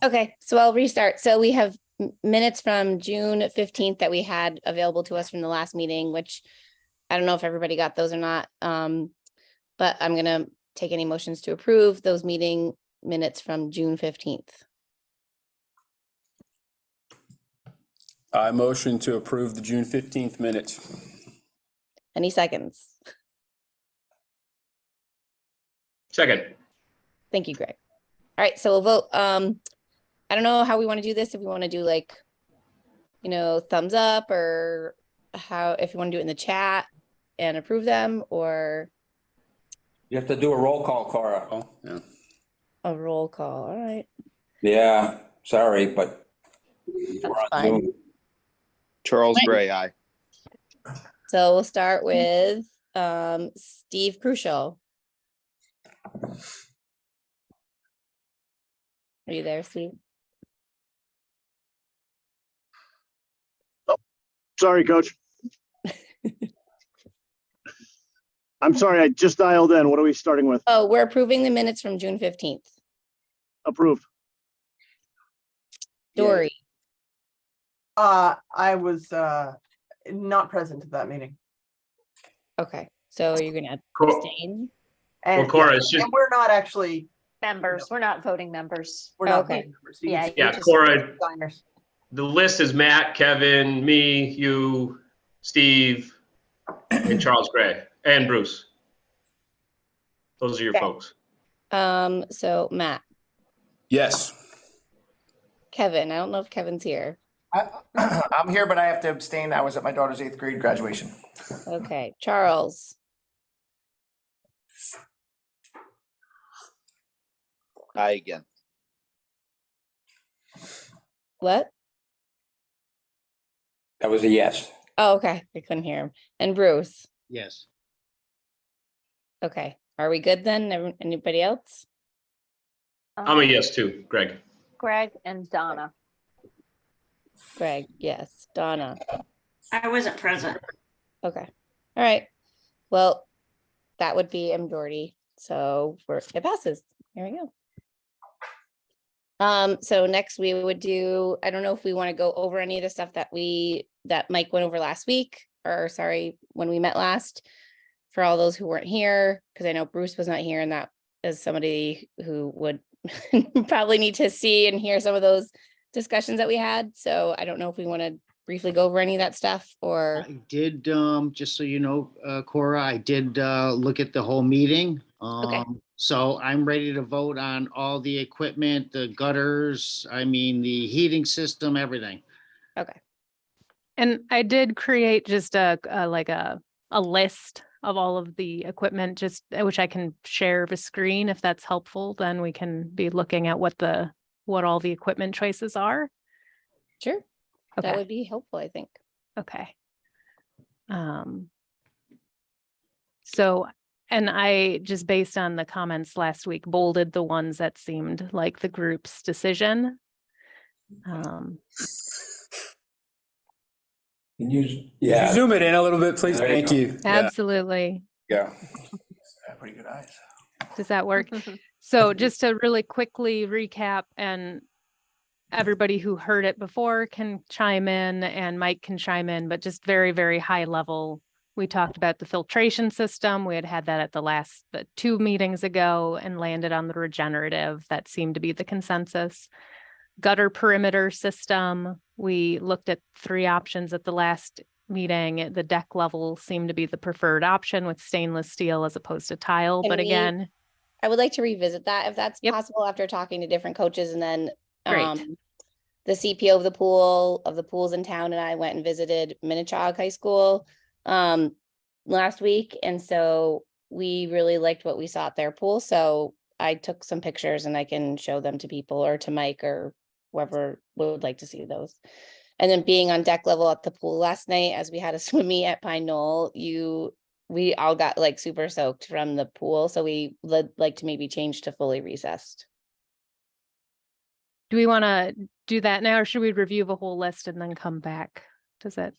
Okay, so I'll restart. So we have minutes from June 15th that we had available to us from the last meeting, which I don't know if everybody got those or not. But I'm gonna take any motions to approve those meeting minutes from June 15th. I motion to approve the June 15th minutes. Any seconds? Second. Thank you, Greg. All right, so we'll vote. I don't know how we want to do this. If we want to do like, thumbs up, or how, if you want to do it in the chat and approve them, or You have to do a roll call, Cora. Oh, yeah. a roll call. All right. Yeah, sorry, but That's we're on fine. Zoom. Charles Gray, aye. So we'll start with Steve Crucial. Are you there, Steve? Sorry, Coach. I'm sorry, I just dialed in. What are we starting with? Oh, we're approving the minutes from June 15th. Approved. Dory, I was not present at that meeting. okay, so you're gonna Cool. abstain? And, Well, Cora, it's just- and we're not actually Members, we're not voting members. we're not Okay. voting members. You Yeah, can- Yeah, just- Cora, Signers. the list is Matt, Kevin, me, you, Steve, and Charles Gray, and Bruce. Those are your Okay. folks. So Matt, Yes. Kevin, I don't know if Kevin's here. I'm here, but I have to abstain. I was at my daughter's 8th grade graduation. Okay, Charles, Aye again. what? That was a yes. Oh, okay, I couldn't hear him. And Bruce, Yes. okay, are we good then? Anybody else? I'm a yes too, Greg. Greg and Donna. Greg, yes. Donna, I wasn't present. okay. All right. Well, that would be a majority. So it passes. There we go. So next we would do, I don't know if we want to go over any of the stuff that Mike went over last week, or sorry, when we met last, for all those who weren't here, because I know Bruce was not here, and that is somebody who would probably need to see and hear some of those discussions that we had. So I don't know if we want to briefly go over any of that stuff, or I did, just so you know, Cora, I did look at the whole meeting. Okay. So I'm ready to vote on all the equipment, the gutters, I mean, the heating system, everything. okay. And I did create just a list of all of the equipment, just which I can share the screen if that's helpful. Then we can be looking at what all the equipment choices are. Sure. Okay. That would be helpful, I think. Okay. So, and I just based on the comments last week, bolded the ones that seemed like the group's decision. Can you, Can you yeah, zoom it in a little bit, please? There you Thank go. you. Yeah. Absolutely. Yeah. Pretty good eyes. Does that work? So just to really quickly recap, and everybody who heard it before can chime in, and Mike can chime in, but just very, very high level. We talked about the filtration system. We had that at the 2 meetings ago and landed on the regenerative. That seemed to be the consensus. Gutter perimeter system. We looked at 3 options at the last meeting. The deck level seemed to be the preferred option with stainless steel as opposed to tile. Can But we- again, I would like to revisit that if that's Yep. possible, after talking to different coaches, and then Great. the CPO of the pools in town, and I went and visited Minnechaug High School last week, and so we really liked what we saw at their pool. So I took some pictures and I can show them to people, or to Mike, or whoever would like to see those. And then being on deck level at the pool last night, as we had a swim meet at Pine Knoll, we all got like super soaked from the pool. So we would like to maybe change to fully recessed. do we want to do that now, or should we review the whole list and then come back? Does it?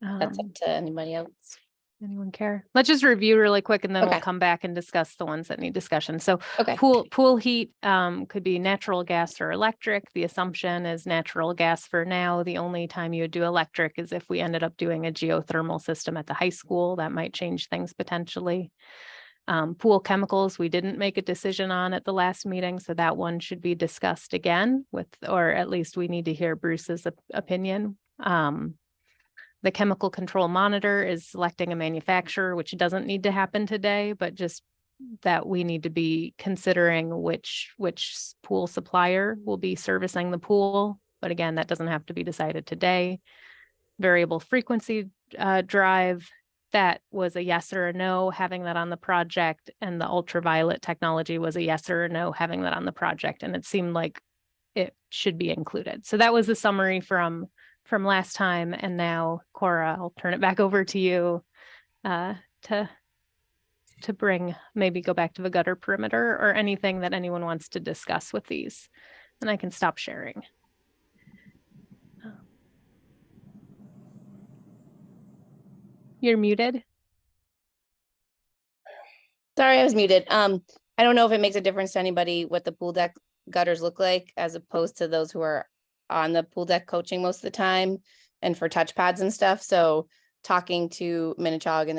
That's up to anybody else. Anyone care? Let's just review really quick and then we'll Okay. come back and discuss the ones that need discussion. So Okay. pool heat could be natural gas or electric. The assumption is natural gas for now. The only time you would do electric is if we ended up doing a geothermal system at the high school. That might change things potentially. Pool chemicals, we didn't make a decision on at the last meeting, so that one should be discussed again with, or at least we need to hear Bruce's opinion. The chemical control monitor is selecting a manufacturer, which doesn't need to happen today, but just that we need to be considering which pool supplier will be servicing the pool. But again, that doesn't have to be decided today. Variable frequency drive, that was a yes or a no, having that on the project, and the ultraviolet technology was a yes or a no, having that on the project. And it seemed like it should be included. So that was the summary from last time. And now, Cora, I'll turn it back over to you to bring, maybe go back to the gutter perimeter or anything that anyone wants to discuss with these. And I can stop sharing. You're muted. Sorry, I was muted. I don't know if it makes a difference to anybody what the pool deck gutters look like as opposed to those who are on the pool deck coaching most of the time and for touchpads and stuff. So talking to Minichog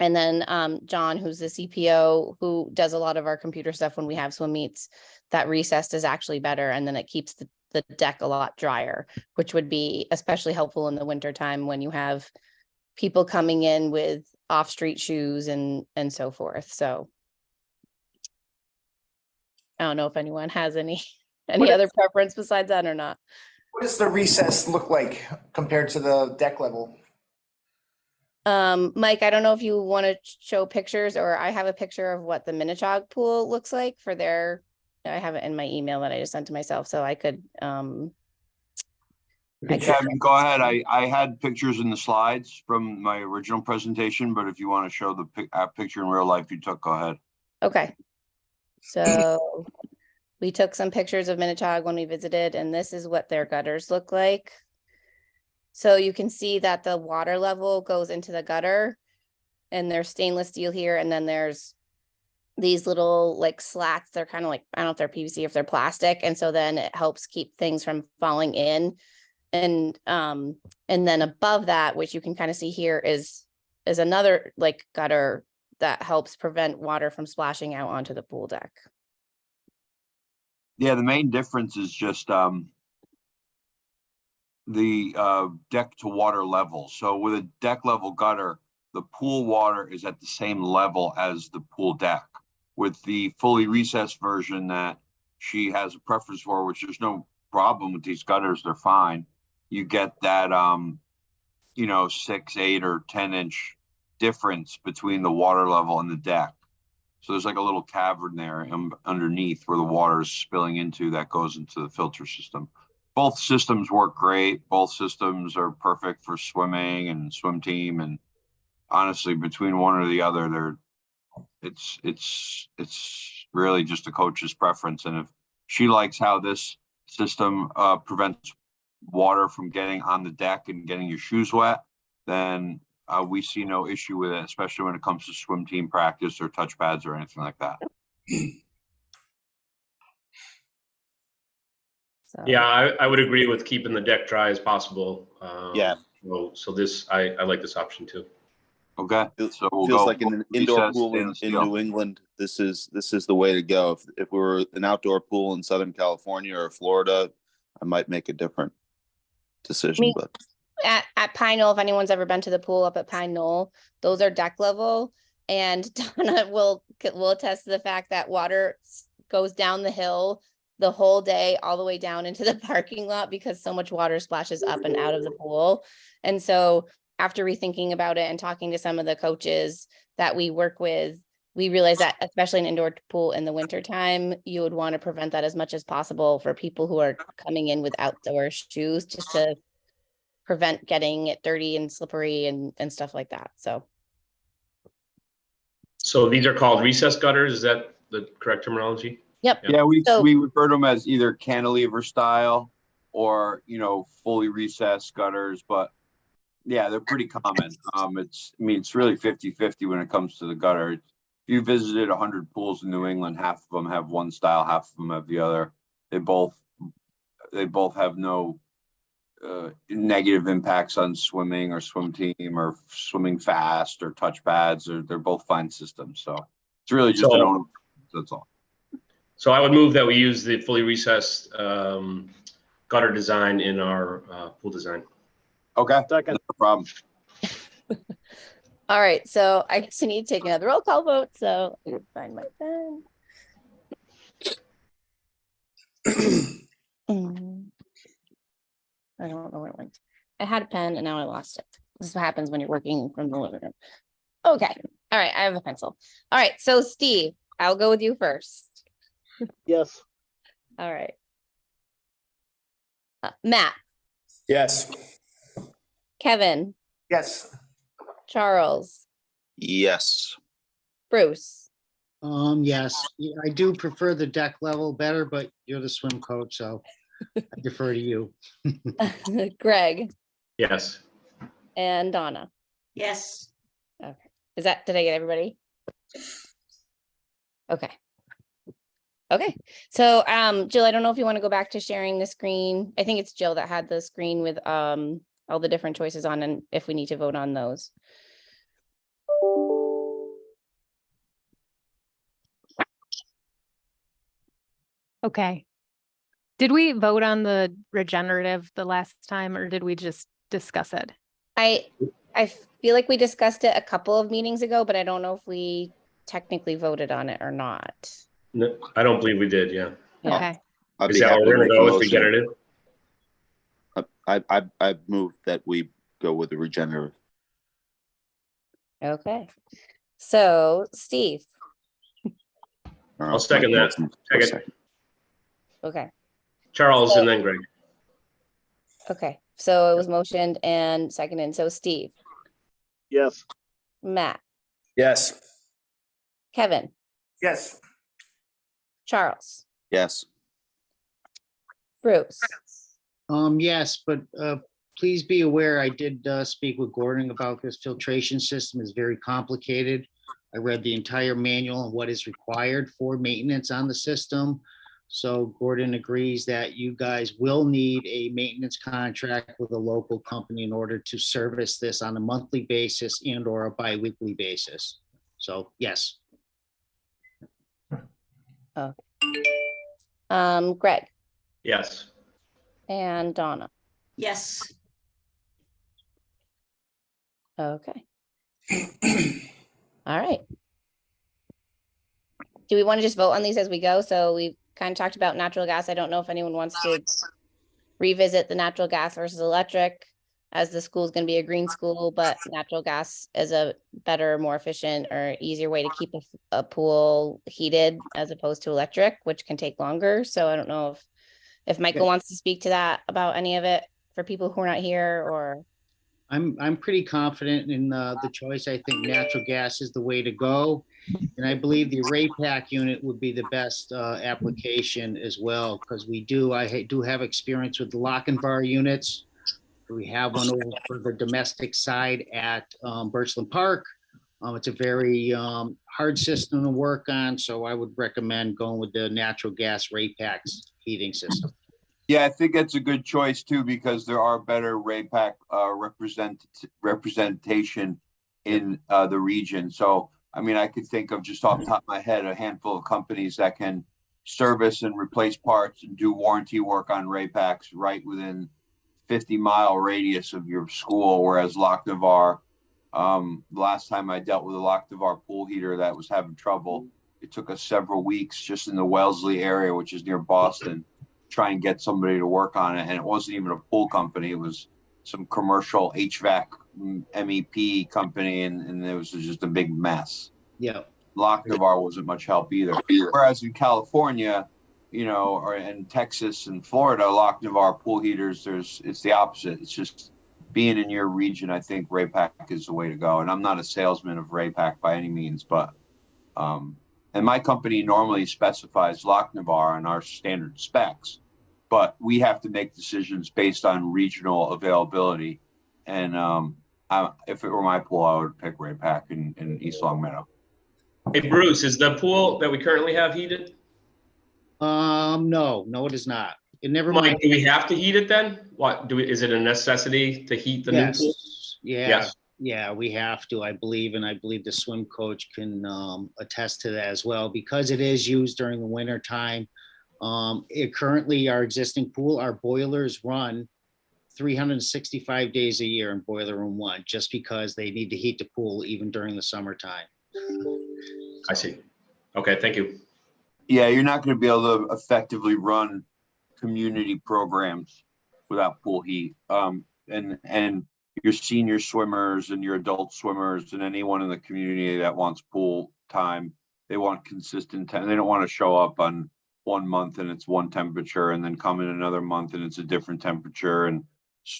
and then John, who's the CPO, who does a lot of our computer stuff when we have swim meets, that recessed is actually better. And then it keeps the deck a lot drier, which would be especially helpful in the winter time when you have people coming in with off-street shoes and so forth. So I don't know if anyone has any other preference besides that or not. What does the recess look like compared to the deck level? Mike, I don't know if you want to show pictures, or I have a picture of what the Minichog pool looks like for their, I have it in my email that I just sent to myself, so I could Kevin, go ahead. I had pictures in the slides from my original presentation, but if you want to show the picture in real life you took, go ahead. Okay. So we took some pictures of Minichog when we visited, and this is what their gutters look like. So you can see that the water level goes into the gutter, and there's stainless steel here, and then there's these little like slats. They're kind of like, I don't know if they're PVC or if they're plastic, and so then it helps keep things from falling in. And then above that, which you can kind of see here, is another like gutter that helps prevent water from splashing out onto the pool deck. Yeah, the main difference is just the deck to water level. So with a deck level gutter, the pool water is at the same level as the pool deck. With the fully recessed version that she has a preference for, which there's no problem with these gutters, they're fine. You get that 6, 8, or 10-inch difference between the water level and the deck. So there's like a little cavern there underneath where the water is spilling into, that goes into the filter system. Both systems work great. Both systems are perfect for swimming and swim team. And honestly, between one or the other, it's really just a coach's preference. And if she likes how this system prevents water from getting on the deck and getting your shoes wet, then we see no issue with it, especially when it comes to swim team practice or touch pads or anything like that. So. Yeah, I would agree with keeping the deck dry as possible. Yeah. So this, I like this option too. Okay. So we'll Feels go like in an indoor pool in New England, this is the way to go. If we were an outdoor pool in Southern California or Florida, I might make a different decision. But at Pine Knoll, if anyone's ever been to the pool up at Pine Knoll, those are deck level, and Donna will attest to the fact that water goes down the hill the whole day all the way down into the parking lot because so much water splashes up and out of the pool. And so after rethinking about it and talking to some of the coaches that we work with, we realized that especially an indoor pool in the winter time, you would want to prevent that as much as possible for people who are coming in with outdoor shoes, just to prevent getting it dirty and slippery and stuff like that. So these are called recessed gutters. Is that the correct terminology? Yep. Yeah, we refer to them as either cantilever style or fully recessed gutters, but Yeah, they're pretty common. It's really 50-50 when it comes to the gutter. If you visited 100 pools in New England, half of them have one style, half of them have the other. They both have no negative impacts on swimming or swim team or swimming fast or touch pads, or they're both fine systems. So it's really just an owner. That's all. So I would move that we use the fully recessed gutter design in our pool design. Okay, Second. no problem. All right, so I guess I need to take another roll call vote, so let me find my pen. I don't know where it went. I had a pen and now I lost it. This is what happens when you're working from the living room. Okay, all right, I have a pencil. All right, so Steve, I'll go with you first. Yes. All right. Matt, Yes. Kevin, Yes. Charles, Yes. Bruce. Yes, I do prefer the deck level better, but you're the swim coach, so I defer to you. Greg, Yes. and Donna. Yes. Okay. Did I get everybody? Okay. Okay. So, Jill, I don't know if you want to go back to sharing the screen. I think it's Jill that had the screen with all the different choices on, and if we need to vote on those. Okay. Did we vote on the regenerative the last time, or did we just discuss it? I feel like we discussed it a couple of meetings ago, but I don't know if we technically voted on it or not. No, I don't believe we did. Yeah. Okay. I'd Is be that happy what to we're gonna make a go with motion. regenerative? I move that we go with the regenerative. Okay. So, Steve. I'll second that. Second. Okay. Charles So- and then Greg. Okay. So it was motioned and seconded. So Steve, Yes. Matt, Yes. Kevin, Yes. Charles, Yes. Bruce. Yes, but please be aware, I did speak with Gordon about this filtration system is very complicated. I read the entire manual and what is required for maintenance on the system. So Gordon agrees that you guys will need a maintenance contract with a local company in order to service this on a monthly basis and or a bi-weekly basis. So yes. Greg Yes. and Donna. Yes. Okay. All right. Do we want to just vote on these as we go? So we kind of talked about natural gas. I don't know if anyone wants to revisit the natural gas versus electric, as the school is going to be a green school, but natural gas is a better, more efficient or easier way to keep a pool heated as opposed to electric, which can take longer. So I don't know if Michael wants to speak to that about any of it for people who are not here, or. I'm pretty confident in the choice. I think natural gas is the way to go. And I believe the array pack unit would be the best application as well, because I do have experience with the lock and bar units. We have one over for the domestic side at Birchland Park. It's a very hard system to work on, so I would recommend going with the natural gas Ray Packs heating system. Yeah, I think that's a good choice too, because there are better RAPAC representation in the region. So, I mean, I could think of just off the top of my head, a handful of companies that can service and replace parts and do warranty work on RAPACs right within 50-mile radius of your school. Whereas Lac de Var, last time I dealt with a Lac de Var pool heater that was having trouble, it took us several weeks just in the Wellesley area, which is near Boston, try and get somebody to work on it. And it wasn't even a pool company. It was some commercial HVAC MEP company. And it was just a big mess. Yeah. Lac de Var wasn't much help either. Whereas in California, you know, or in Texas and Florida, Lac de Var pool heaters, it's the opposite. It's just being in your region. I think RAPAC is the way to go. And I'm not a salesman of RAPAC by any means, but, and my company normally specifies Lac de Var on our standard specs, but we have to make decisions based on regional availability. And if it were my pool, I would pick Ray Pack in East Long Meadow. Hey, Bruce, is the pool that we currently have heated? No, it is not. It never Mike, mind. do we have to heat it then? Is it a necessity to heat the new pool? Yes, yeah, we have to, I believe, and I believe the swim coach can attest to that as well, because it is used during the winter time. Currently, our existing pool, our boilers run 365 days a year in boiler room 1, just because they need to heat the pool even during the summertime. I see. Okay, thank you. Yeah, you're not going to be able to effectively run community programs without pool heat. And your senior swimmers and your adult swimmers and anyone in the community that wants pool time, they want consistent time. They don't want to show up on 1 month and it's one temperature and then come in another month and it's a different temperature. And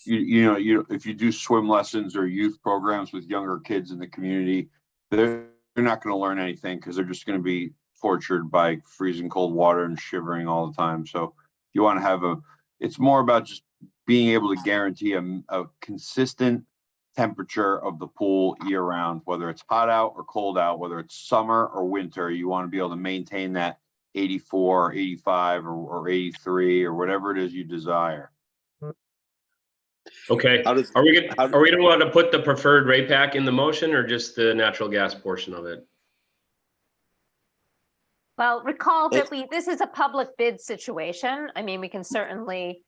if you do swim lessons or youth programs with younger kids in the community, they're not going to learn anything, because they're just going to be tortured by freezing cold water and shivering all the time. So you want to have it's more about just being able to guarantee a consistent temperature of the pool year round, whether it's hot out or cold out, whether it's summer or winter. You want to be able to maintain that 84, 85, or 83, or whatever it is you desire. Okay. Are we gonna want to put the preferred Ray Pack in the motion, or just the natural gas portion of it? Well, recall that this is a public bid situation. I mean, we can certainly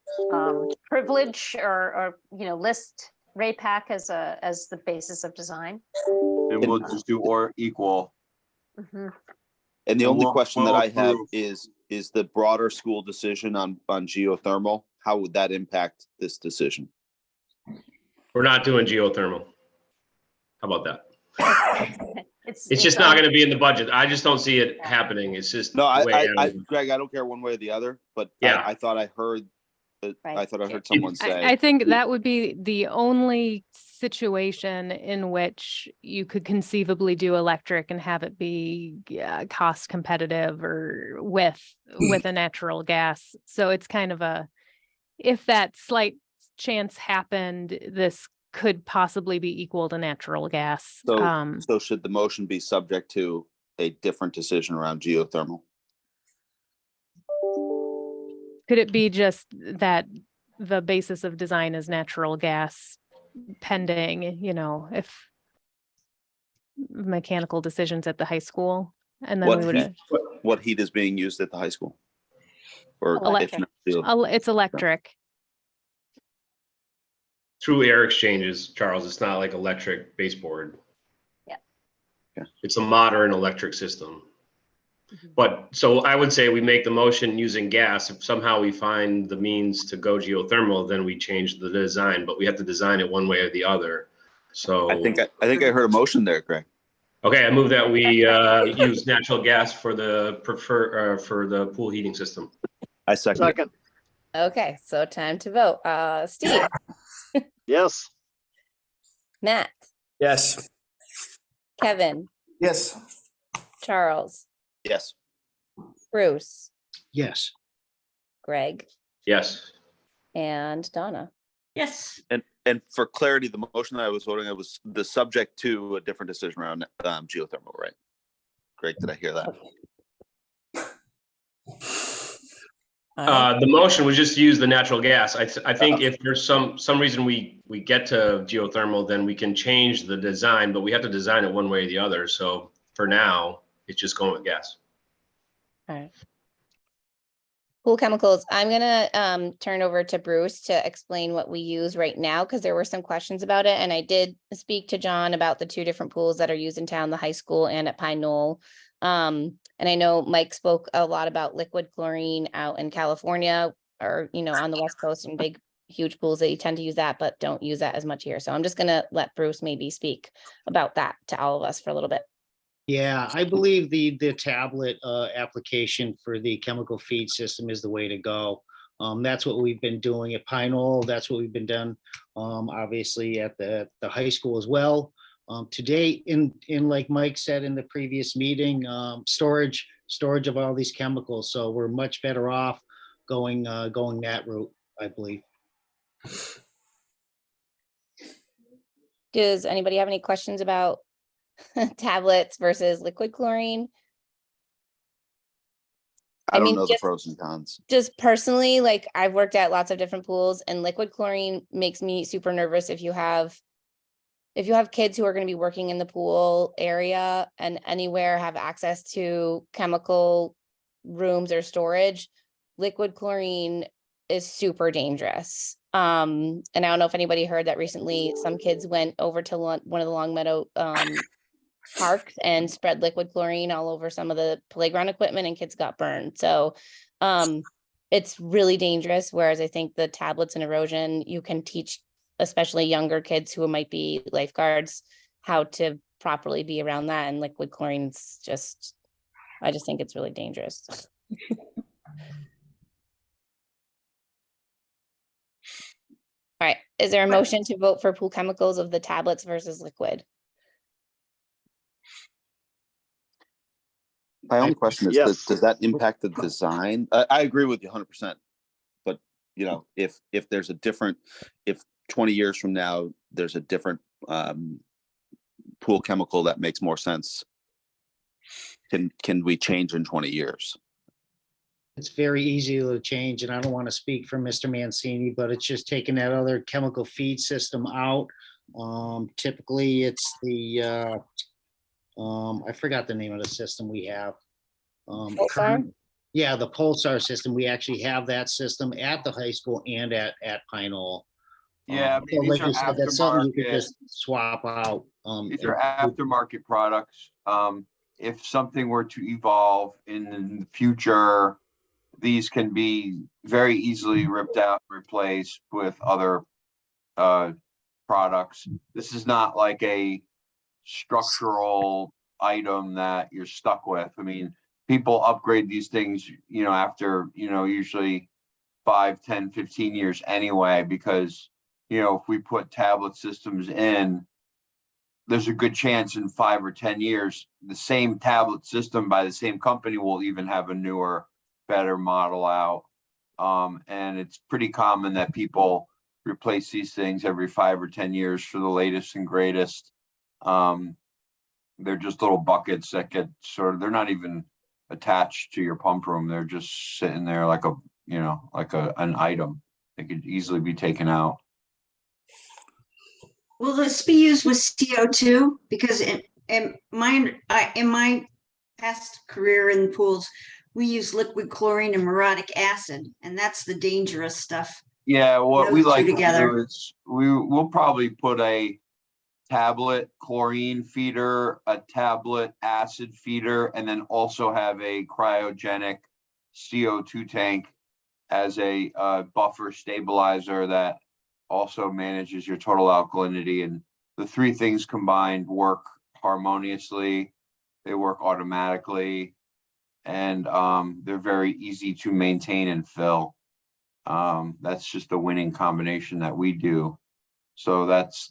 privilege or list Ray Pack as the basis of design. And we'll just do or equal. Mm-hmm. And the only question that I have is the broader school decision on geothermal, how would that impact this decision? We're not doing geothermal. How about that? It's just not going to be in the budget. I just don't see it happening. It's just Greg, I don't care one way or the other, but yeah, I thought I heard someone say. I think that would be the only situation in which you could conceivably do electric and have it be cost competitive or with a natural gas. So it's kind of if that slight chance happened, this could possibly be equal to natural gas. So should the motion be subject to a different decision around geothermal? Could it be just that the basis of design is natural gas pending, if mechanical decisions at the high school? And then what heat is being used at the high school? Or electric. It's electric. Through air exchanges, Charles. It's not like electric baseboard. Yeah. It's a modern electric system. But so I would say we make the motion using gas. If somehow we find the means to go geothermal, then we change the design, but we have to design it one way or the other. So I think I heard a motion there, Greg. Okay, I move that we use natural gas for the for the pool heating system. I second. Okay, so time to vote. Steve. Yes. Matt. Yes. Yes. Kevin. Charles. Yes. Bruce. Yes. Greg. Yes. And Donna. Yes. And for clarity, the motion that I was voting, it was the subject to a different decision around geothermal, right? Greg, did I hear that? The motion was just to use the natural gas. I think if there's some reason we get to geothermal, then we can change the design, but we have to design it one way or the other. So for now, it's just going with gas. All right. Pool chemicals. I'm gonna turn over to Bruce to explain what we use right now, because there were some questions about it, and I did speak to John about the 2 different pools that are used in town, the high school and at Pine Knoll. And I know Mike spoke a lot about liquid chlorine out in California, or on the West Coast, and big huge pools that you tend to use that, but don't use that as much here. So I'm just gonna let Bruce maybe speak about that to all of us for a little bit. Yeah, I believe the tablet application for the chemical feed system is the way to go. That's what we've been doing at Pine Knoll. That's what we've been done, obviously at the high school as well. To date, in like Mike said in the previous meeting, storage of all these chemicals. So we're much better off going that route, I believe. Does anybody have any questions about tablets versus liquid chlorine? I don't mean, know the just- pros and cons. Just personally, like I've worked at lots of different pools and liquid chlorine makes me super nervous if you have kids who are going to be working in the pool area and anywhere have access to chemical rooms or storage. Liquid chlorine is super dangerous. And I don't know if anybody heard that recently some kids went over to one of the Longmeadow parks and spread liquid chlorine all over some of the playground equipment and kids got burned. So it's really dangerous. Whereas I think the tablets and erosion, you can teach especially younger kids who might be lifeguards how to properly be around that. And liquid chlorine's just, I just think it's really dangerous. All right, is there a motion to vote for pool chemicals of the tablets versus liquid? My only question is, Yes. does that impact the design? I agree with you 100%. But, you know, if there's a different, if 20 years from now, there's a different pool chemical that makes more sense, can we change in 20 years? It's very easy to change, and I don't want to speak for Mr. Mancini, but it's just taking that other chemical feed system out. Typically, it's the I forgot the name of the system we have. Pulsar? Yeah, the Pulsar system. We actually have that system at the high school and at Pine Knoll. Yeah, I mean, so like these you are said, that's something you could aftermarket. just swap out. These are aftermarket products. If something were to evolve in the future, these can be very easily ripped out, and replaced with other products. This is not like a structural item that you're stuck with. I mean, people upgrade these things, you know, after, you know, usually 5, 10, 15 years anyway, because, you know, if we put tablet systems in, there's a good chance in 5 or 10 years, the same tablet system by the same company will even have a newer, better model out. And it's pretty common that people replace these things every 5 or 10 years for the latest and greatest. They're just little buckets that get sort of, they're not even attached to your pump room. They're just sitting there like a, you know, like an item. They could easily be taken out. Will this be used with CO2? Because in my past career in pools, we use liquid chlorine and muriatic acid, and that's the dangerous stuff. Yeah, what we Those two like to together. do is we'll probably put a tablet chlorine feeder, a tablet acid feeder, and then also have a cryogenic CO2 tank as a buffer stabilizer that also manages your total alkalinity. And the three things combined work harmoniously. They work automatically, and they're very easy to maintain and fill. That's just a winning combination that we do. So that's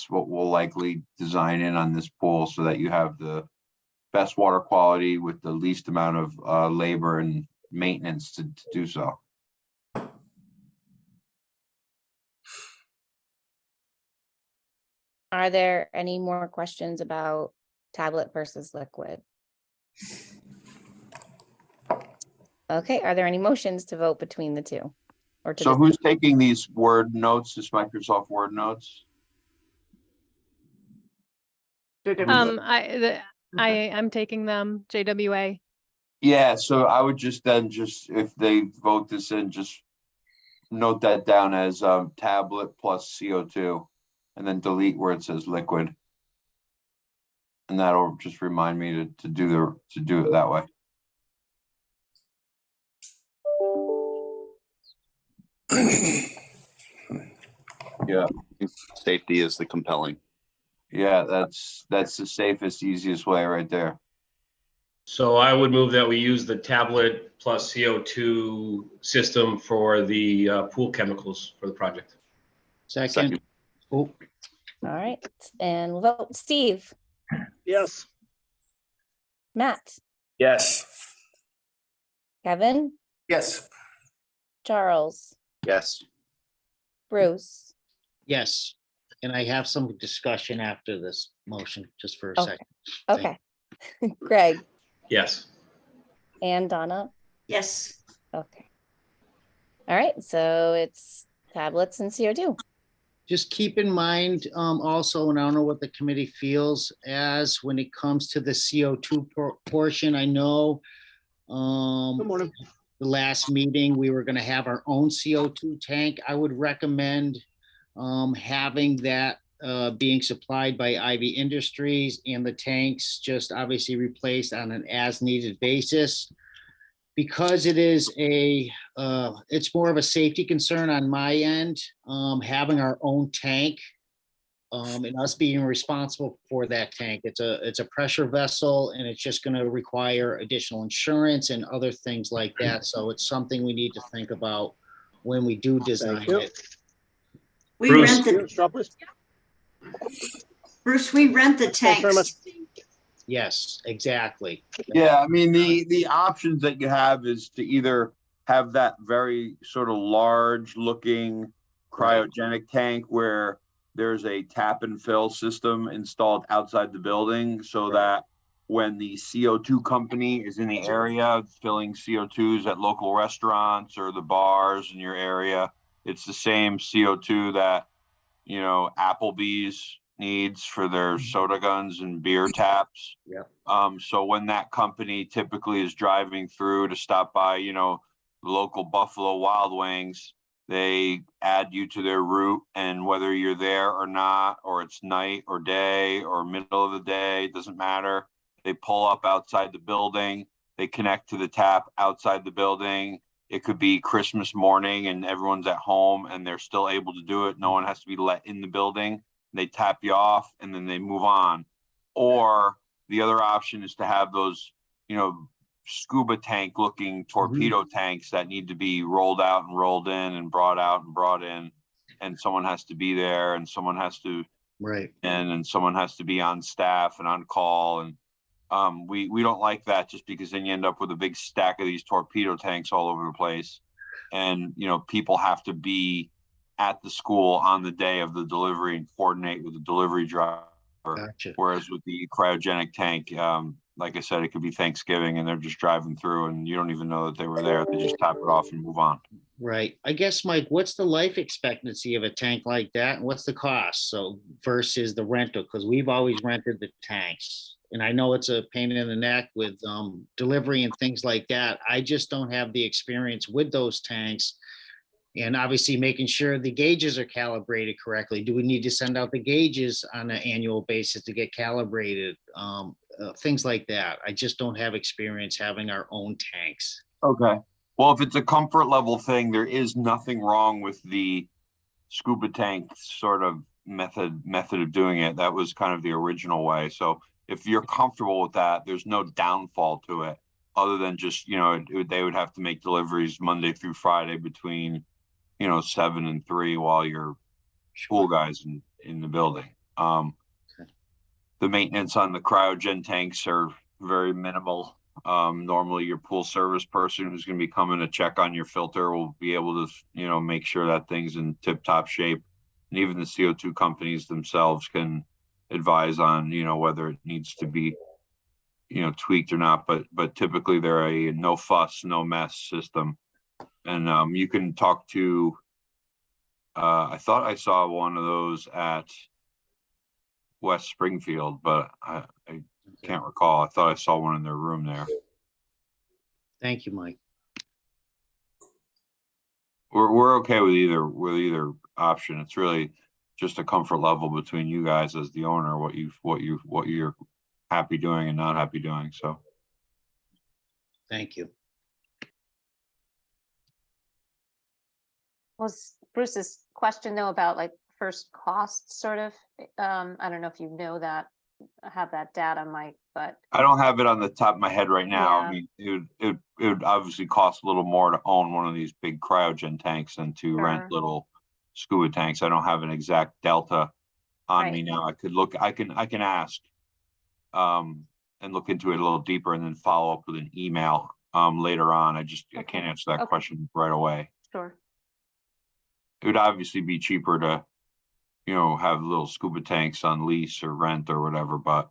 what we'll likely design in on this pool, so that you have the best water quality with the least amount of labor and maintenance to do so. Are there any more questions about tablet versus liquid? Okay, are there any motions to vote between the two? Or to So who's taking these Word notes, this Microsoft Word notes? I'm taking them, JWA. Yeah, so I would just then if they vote this in, just note that down as tablet plus CO2, and then delete where it says liquid. And that'll just remind me to do it that way. Yeah, Safety is the compelling. yeah, that's the safest, easiest way right there. So I would move that we use the tablet plus CO2 system for the pool chemicals for the project. Second. Oh, All right, and we'll vote. Steve, Yes. Matt, Yes. Kevin, Yes. Charles, Yes. Bruce, yes. And I have some discussion after this motion, just for a Okay. second. Thank Okay. Greg Yes. and Donna. Yes. Okay. All right, so it's tablets and CO2. Just keep in mind, also, and I don't know what the committee feels as when it comes to the CO2 portion. I know Good morning. the last meeting, we were gonna have our own CO2 tank. I would recommend having that being supplied by Ivy Industries, and the tanks just obviously replaced on an as-needed basis. Because it is it's more of a safety concern on my end, having our own tank, and us being responsible for that tank. It's a pressure vessel, and it's just gonna require additional insurance and other things like that. So it's something we need to think about when we do design you. it. We Bruce. rent the, Stop this. Bruce, we rent the Thanks very much. tanks. Yes, exactly. Yeah, I mean, the options that you have is to either have that very sort of large looking cryogenic tank where there's a tap and fill system installed outside the building, so that when the CO2 company is in the area filling CO2s at local restaurants or the bars in your area, it's the same CO2 that, you know, Applebee's needs for their soda guns and beer taps. Yeah. So when that company typically is driving through to stop by, you know, the local Buffalo Wild Wings, they add you to their route, and whether you're there or not, or it's night or day or middle of the day, it doesn't matter. They pull up outside the building, they connect to the tap outside the building. It could be Christmas morning and everyone's at home and they're still able to do it. No one has to be let in the building. They tap you off and then they move on. Or the other option is to have those, you know, scuba tank looking torpedo tanks that need to be rolled out and rolled in and brought out and brought in. And someone has to be there, and someone has to, Right. and someone has to be on staff and on call. And we don't like that, just because then you end up with a big stack of these torpedo tanks all over the place. And, you know, people have to be at the school on the day of the delivery and coordinate with the delivery driver. Gotcha. Whereas with the cryogenic tank, like I said, it could be Thanksgiving and they're just driving through and you don't even know that they were there. They just top it off and move on. Right. I guess, Mike, what's the life expectancy of a tank like that? And what's the cost? So versus the rental, because we've always rented the tanks. And I know it's a pain in the neck with delivery and things like that. I just don't have the experience with those tanks. And obviously making sure the gauges are calibrated correctly. Do we need to send out the gauges on an annual basis to get calibrated? Things like that. I just don't have experience having our own tanks. Okay. Well, if it's a comfort level thing, there is nothing wrong with the scuba tank sort of method of doing it. That was kind of the original way. So if you're comfortable with that, there's no downfall to it, other than just, you know, they would have to make deliveries Monday through Friday between, you know, 7 and 3 while your pool guys in the building. The maintenance on the cryogen tanks are very minimal. Normally your pool service person who's going to be coming to check on your filter will be able to, you know, make sure that thing's in tip top shape. And even the CO2 companies themselves can advise on, you know, whether it needs to be, you know, tweaked or not, but typically they're a no fuss, no mess system. And you can talk to, I thought I saw one of those at West Springfield, but I can't recall. I thought I saw one in their room there. Thank you, Mike. We're okay with either option. It's really just a comfort level between you guys as the owner, what you're happy doing and not happy doing. So Thank you. Was Bruce's question though about like first costs sort of? I don't know if you know that, have that data, Mike, but I don't have it on the top of my head right now. Yeah. I mean, it would obviously cost a little more to own one of these big cryogen tanks than to rent Sure. little scuba tanks. I don't have an exact delta on me Right. now. I could look, I can ask and look into it a little deeper and then follow up with an email later on. I can't answer that Okay. question right away. sure. It would obviously be cheaper to, have little scuba tanks on lease or rent or whatever, but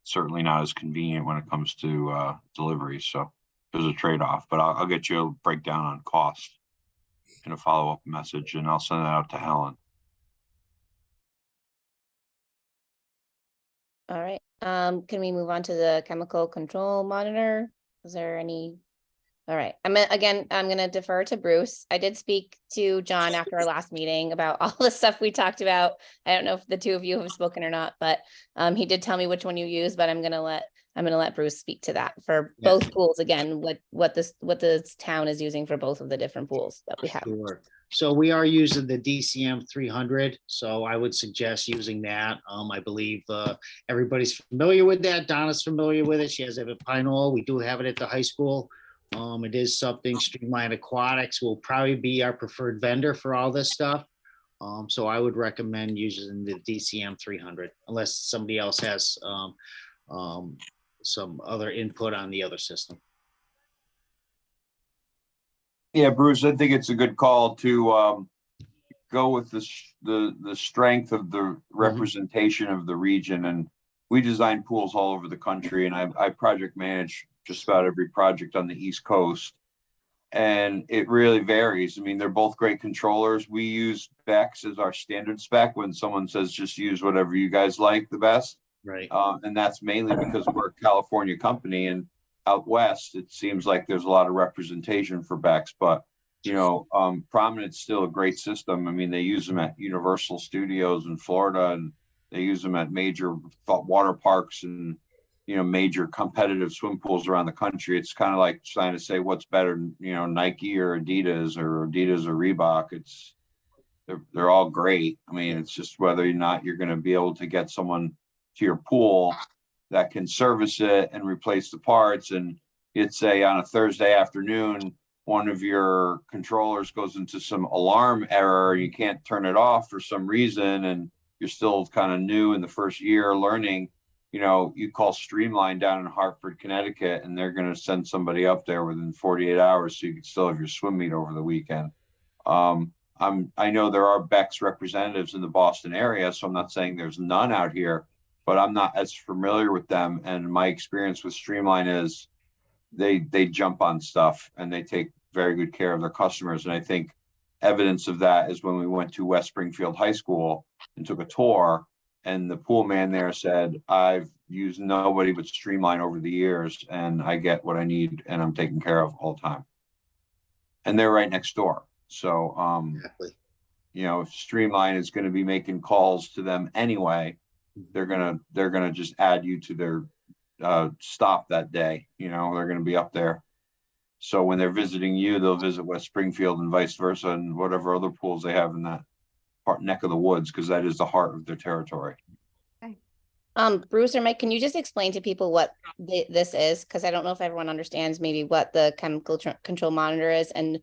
certainly not as convenient when it comes to deliveries. So there's a trade-off, but I'll get you a breakdown on cost in a follow-up message, and I'll send that out to Helen. All right, can we move on to the chemical control monitor? Is there any? All right, I'm gonna defer to Bruce. I did speak to John after our last meeting about all the stuff we talked about. I don't know if the two of you have spoken or not, but he did tell me which one you use, but I'm gonna let Bruce speak to that for Yeah. both pools again, what this town is using for both of the different pools that we have. Sure. So we are using the DCM 300. So I would suggest using that. I believe everybody's familiar with that. Donna's familiar with it. She has it at Pine Knoll. We do have it at the high school. It is something Streamline Aquatics will probably be our preferred vendor for all this stuff. So I would recommend using the DCM 300 unless somebody else has some other input on the other system. Yeah, Bruce, I think it's a good call to go with the strength of the representation of the region. And we design pools all over the country, and I project manage just about every project on the East Coast. And it really varies. I mean, they're both great controllers. We use Bex as our standard spec when someone says just use whatever you guys like the best. Right. And that's mainly because we're a California company, and out west, it seems like there's a lot of representation for Bex, but Prominent's still a great system. I mean, they use them at Universal Studios in Florida, and they use them at major water parks and major competitive swim pools around the country. It's kind of like trying to say what's better, Nike or Adidas or Reebok. They're all great. I mean, it's just whether or not you're going to be able to get someone to your pool that can service it and replace the parts. And it's say on a Thursday afternoon, one of your controllers goes into some alarm error, you can't turn it off for some reason, and you're still kind of new in the first year learning, you call Streamline down in Hartford, Connecticut, and they're going to send somebody up there within 48 hours so you can still have your swim meet over the weekend. I know there are Bex representatives in the Boston area, so I'm not saying there's none out here, but I'm not as familiar with them. And my experience with Streamline is they jump on stuff and they take very good care of their customers. And I think evidence of that is when we went to West Springfield High School and took a tour, and the pool man there said, I've used nobody but Streamline over the years, and I get what I need and I'm taken care of all the time. And they're right next door. So, Exactly. If Streamline is going to be making calls to them anyway, they're gonna just add you to their stop that day. They're going to be up there. So when they're visiting you, they'll visit West Springfield and vice versa, and whatever other pools they have in that neck of the woods, because that is the heart of their territory. Bruce or Mike, can you just explain to people what this is? Because I don't know if everyone understands maybe what the chemical control monitor is and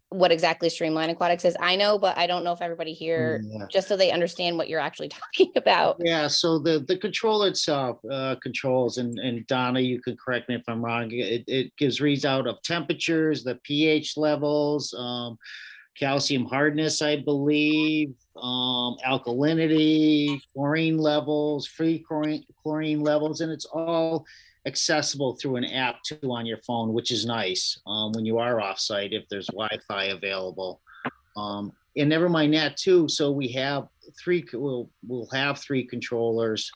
what exactly Streamline Aquatics is. I know, but I don't know if everybody here, just so they understand what you're actually talking about. Yeah, so the controller itself controls, and Donna, you can correct me if I'm wrong, it gives reads out of temperatures, the pH levels, calcium hardness, I believe, alkalinity, chlorine levels, free chlorine levels, and it's all accessible through an app too on your phone, which is nice when you are offsite if there's Wi-Fi available. And never mind that too. So we have we'll have three controllers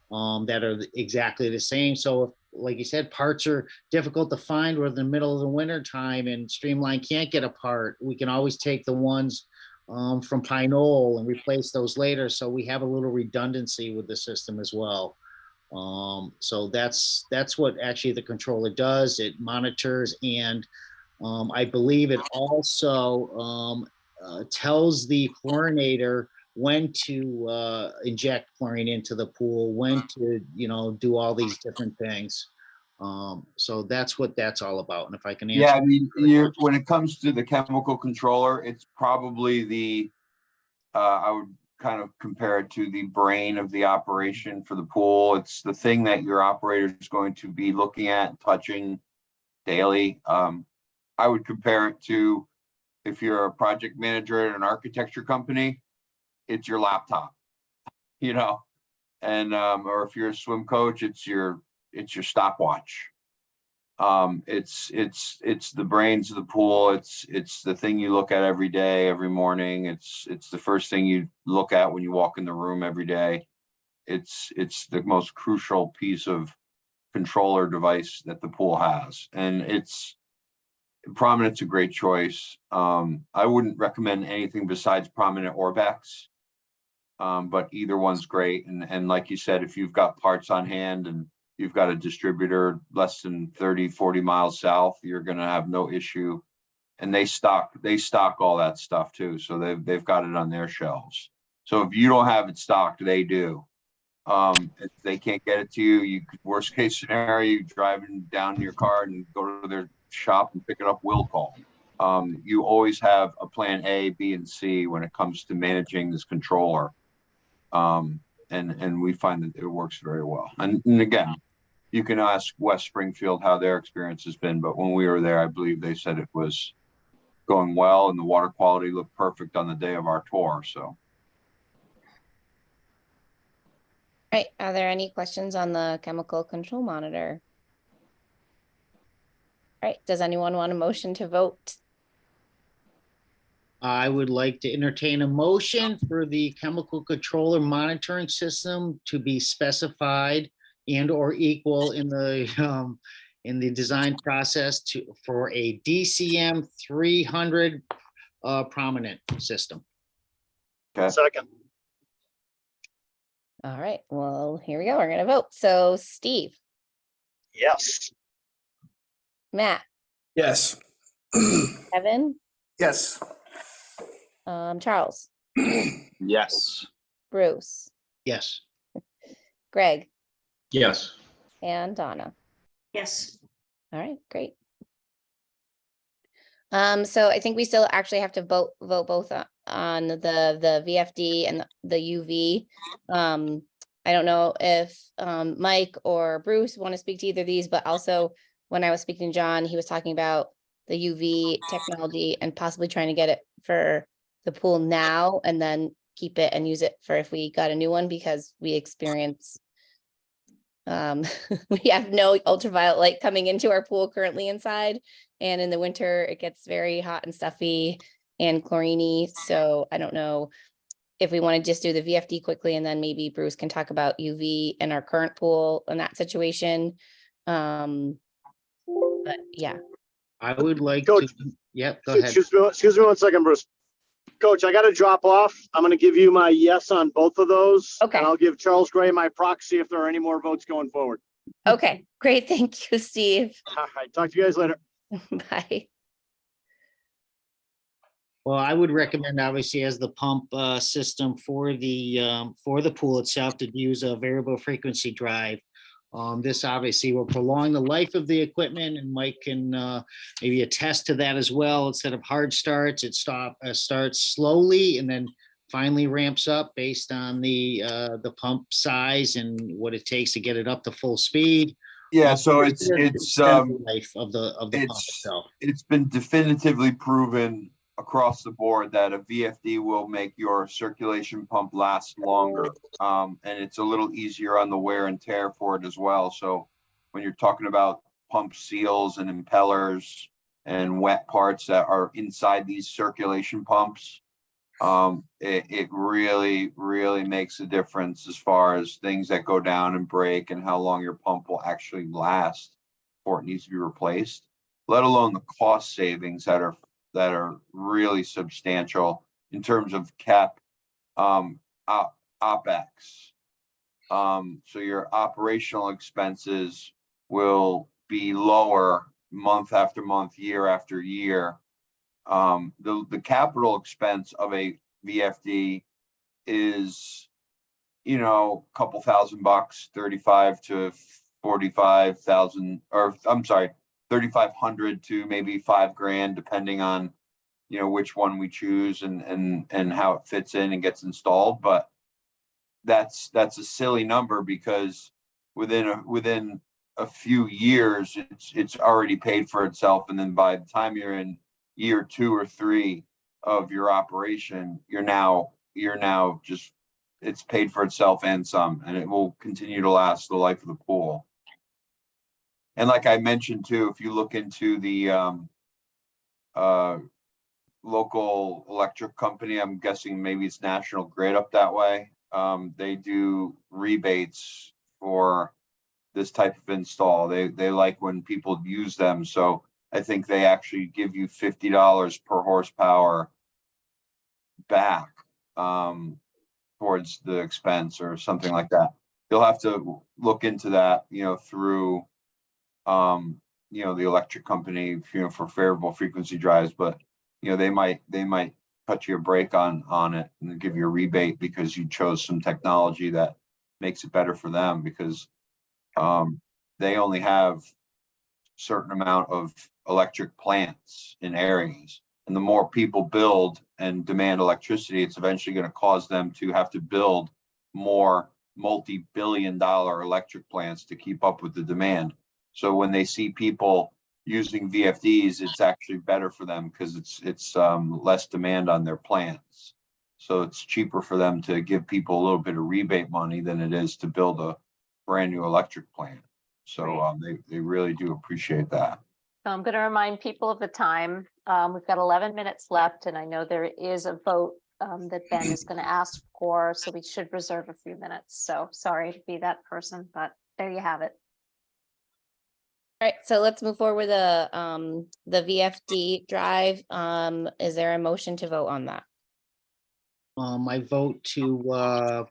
that are exactly the same. So if, like you said, parts are difficult to find, we're in the middle of the winter time and Streamline can't get a part, we can always take the ones from Pine Knoll and replace those later. So we have a little redundancy with the system as well. So that's what actually the controller does. It monitors, and I believe it also tells the chlorinator when to inject chlorine into the pool, when to do all these different things. So that's what that's all about. And if I can answer. Yeah, I mean, when it comes to the chemical controller, it's probably the I would kind of compare it to the brain of the operation for the pool. It's the thing that your operator is going to be looking at, touching daily. I would compare it to if you're a project manager at an architecture company it's your laptop, you know, and, or if you're a swim coach, it's your stopwatch. It's the brains of the pool. It's the thing you look at every day, every morning. It's the first thing you look at when you walk in the room every day. It's the most crucial piece of controller device that the pool has, and Prominent's a great choice. I wouldn't recommend anything besides Prominent or Bex, but either one's great. And like you said, if you've got parts on hand and you've got a distributor less than 30, 40 miles south, you're going to have no issue. And they stock all that stuff too. So they've got it on their shelves. So if you don't have it stocked, they do. If they can't get it to you, you could, worst case scenario, you driving down in your car and go to their shop and pick it up, will call. You always have a plan A, B, and C when it comes to managing this controller. And we find that it works very well. And again, you can ask West Springfield how their experience has been, but when we were there, I believe they said it was going well and the water quality looked perfect on the day of our tour. So. All right, are there any questions on the chemical control monitor? All right, does anyone want a motion to vote? I would like to entertain a motion for the chemical controller monitoring system to be specified and or equal in the design process for a DCM 300 prominent system. Okay. Second. All right, well, here we go. We're gonna vote. So Steve, Yes. Matt, Yes. Kevin, Yes. Charles, Yes. Bruce, Yes. Greg, Yes. and Donna. Yes. All right, great. So I think we still actually have to vote both on the VFD and the UV. I don't know if Mike or Bruce want to speak to either of these, but also when I was speaking to John, he was talking about the UV technology and possibly trying to get it for the pool now and then keep it and use it for if we got a new one, because we experience we have no ultraviolet light coming into our pool currently inside, and in the winter it gets very hot and stuffy and chlorine-y. So I don't know if we want to just do the VFD quickly and then maybe Bruce can talk about UV in our current pool in that situation. But yeah. I would like Coach, to, yep, go ahead. Excuse me 1 second, Bruce. Coach, I got to drop off. I'm going to give you my yes on both of those. Okay. And I'll give Charles Gray my proxy if there are any more votes going forward. Okay, great. Thank you, Steve. All right. Talk to you guys later. Bye. Well, I would recommend, obviously, as the pump system for the pool itself, to use a variable frequency drive. This obviously will prolong the life of the equipment, and Mike can maybe attest to that as well. Instead of hard starts, it starts slowly and then finally ramps up based on the pump size and what it takes to get it up to full speed. Yeah, so Extend the life of the pump itself. It's been definitively proven across the board that a VFD will make your circulation pump last longer. And it's a little easier on the wear and tear for it as well. So when you're talking about pump seals and impellers and wet parts that are inside these circulation pumps, it really, really makes a difference as far as things that go down and break and how long your pump will actually last before it needs to be replaced, let alone the cost savings that are really substantial in terms of OpEx. So your operational expenses will be lower month after month, year after year. The capital expense of a VFD is, a couple $1,000, 35 to 45,000, or I'm sorry, 3,500 to maybe $5,000, depending on, which one we choose and how it fits in and gets installed. But that's a silly number, because within a few years, it's already paid for itself. And then by the time you're in year 2 or 3 of your operation, you're now, you're now just, it's paid for itself and some, and it will continue to last the life of the pool. And like I mentioned too, if you look into the local electric company, I'm guessing maybe it's National Grid up that way. They do rebates for this type of install. They like when people use them. So I think they actually give you $50 per horsepower back towards the expense or something like that. You'll have to look into that, through the electric company, for variable frequency drives, but they might cut you a break on it and give you a rebate because you chose some technology that makes it better for them, because they only have certain amount of electric plants in areas, and the more people build and demand electricity, it's eventually going to cause them to have to build more multi-billion-dollar electric plants to keep up with the demand. So when they see people using VFDs, it's actually better for them because it's less demand on their plants. So it's cheaper for them to give people a little bit of rebate money than it is to build a brand new electric plant. So they really do appreciate that. So I'm going to remind people of the time. We've got 11 minutes left, and I know there is a vote that Ben is going to ask for, so we should reserve a few minutes. So sorry to be that person, but there you have it. All right, so let's move forward with the VFD drive. Is there a motion to vote on that? I vote to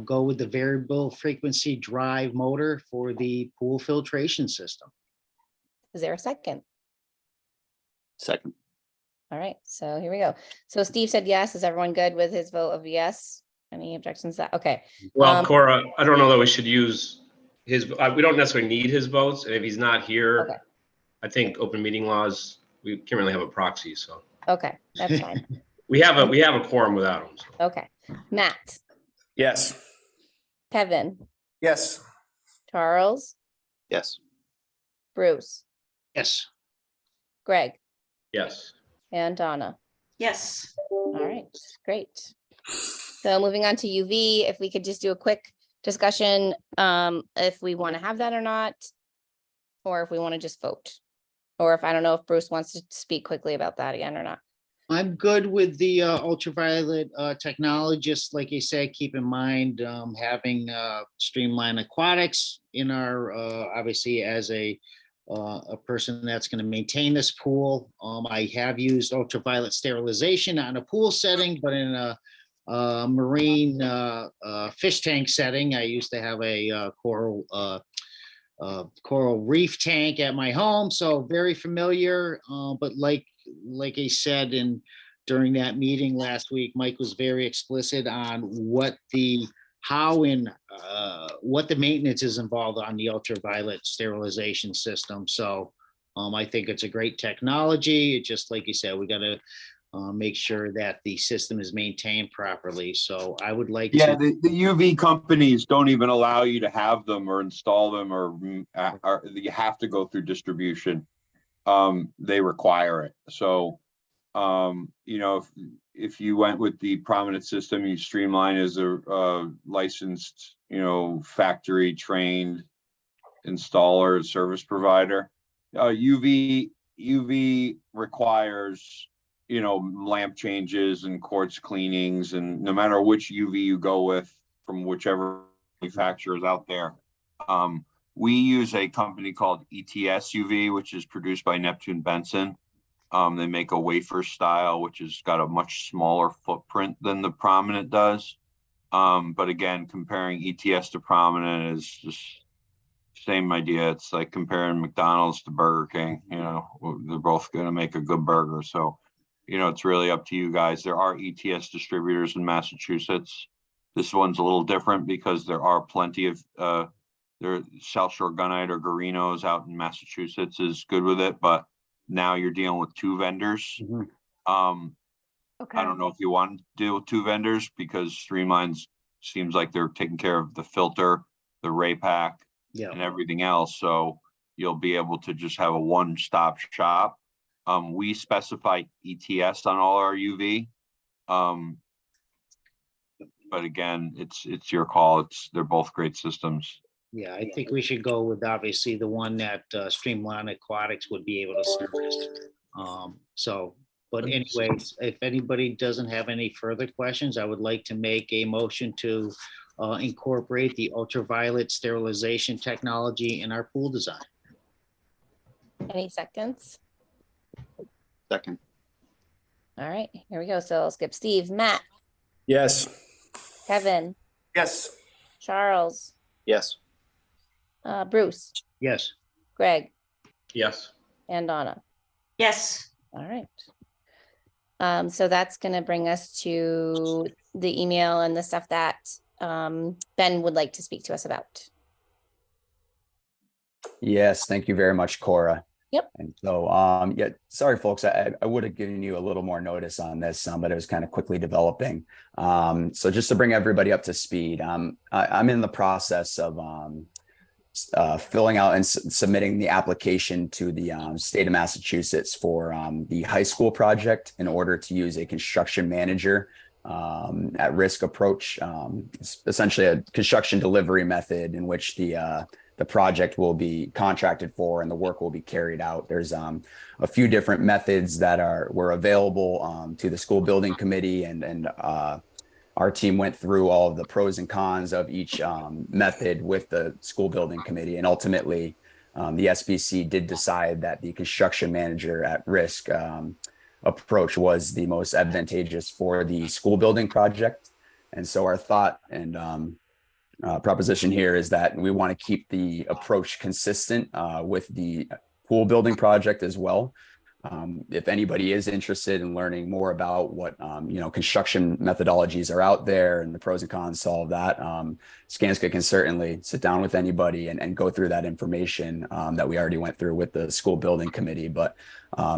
go with the variable frequency drive motor for the pool filtration system. Is there a second? Second. All right, so here we go. So Steve said yes. Is everyone good with his vote of yes? Any objections to that? Okay. Well, Cora, I don't know that we should use his, we don't necessarily need his votes. And if he's not here, Okay. I think open meeting laws, we can't really have a proxy, so. Okay, that's fine. We have a quorum without him. So. Okay. Matt, Yes. Kevin, Yes. Charles, Yes. Bruce, Yes. Greg, Yes. and Donna. Yes. All right, great. So moving on to UV, if we could just do a quick discussion, if we want to have that or not, or if we want to just vote, or if I don't know if Bruce wants to speak quickly about that again or not. I'm good with the ultraviolet technology. Just like you said, keep in mind having Streamline Aquatics in our, obviously as a person that's going to maintain this pool. I have used ultraviolet sterilization, not in a pool setting, but in a marine fish tank setting. I used to have a coral reef tank at my home, so very familiar. But like I said during that meeting last week, Mike was very explicit on what the maintenance is involved on the ultraviolet sterilization system. So I think it's a great technology. It just like you said, we got to make sure that the system is maintained properly. So I would like Yeah, to. the UV companies don't even allow you to have them or install them, or you have to go through distribution. They require it. So, if you went with the Prominent system, you Streamline as a licensed, factory trained installer, service provider. UV requires, lamp changes and quartz cleanings, and no matter which UV you go with from whichever manufacturer is out there. We use a company called ETS UV, which is produced by Neptune Benson. They make a wafer style, which has got a much smaller footprint than the Prominent does. But again, comparing ETS to Prominent is just same idea. It's like comparing McDonald's to Burger King. They're both going to make a good burger. So, it's really up to you guys. There are ETS distributors in Massachusetts. This one's a little different because there are plenty of their South Shore Gunite or Garino's out in Massachusetts is good with it, but now you're dealing with two vendors. Mhm. Okay. I don't know if you want to deal with two vendors because Streamlines seems like they're taking care of the filter, the ray pack, and everything else. So you'll be able to just have a one-stop shop. We specify ETS on all our UV. but again, it's your call. They're both great systems. Yeah, I think we should go with obviously the one that Streamline Aquatics would be able to service. But anyways, if anybody doesn't have any further questions, I would like to make a motion to incorporate the ultraviolet sterilization technology in our pool design. Any seconds? Second. All right, here we go. So I'll skip Steve, Matt, Yes. Kevin, Yes. Charles, Yes. Bruce, Yes. Greg, Yes. and Donna. Yes. All right. So that's gonna bring us to the email and the stuff that Ben would like to speak to us about. Yes, thank you very much, Cora. Yep. And so, yeah, sorry, folks, I would have given you a little more notice on this, but it was kind of quickly developing. So just to bring everybody up to speed, I'm in the process of filling out and submitting the application to the state of Massachusetts for the high school project in order to use a construction manager at risk approach. It's essentially a construction delivery method in which the project will be contracted for and the work will be carried out. There's a few different methods that were available to the school building committee, and our team went through all of the pros and cons of each method with the school building committee. And ultimately, the SBC did decide that the construction manager at risk approach was the most advantageous for the school building project. And so our thought and proposition here is that we want to keep the approach consistent with the pool building project as well. If anybody is interested in learning more about what construction methodologies are out there and the pros and cons to all of that, Skanska can certainly sit down with anybody and go through that information that we already went through with the school building committee. But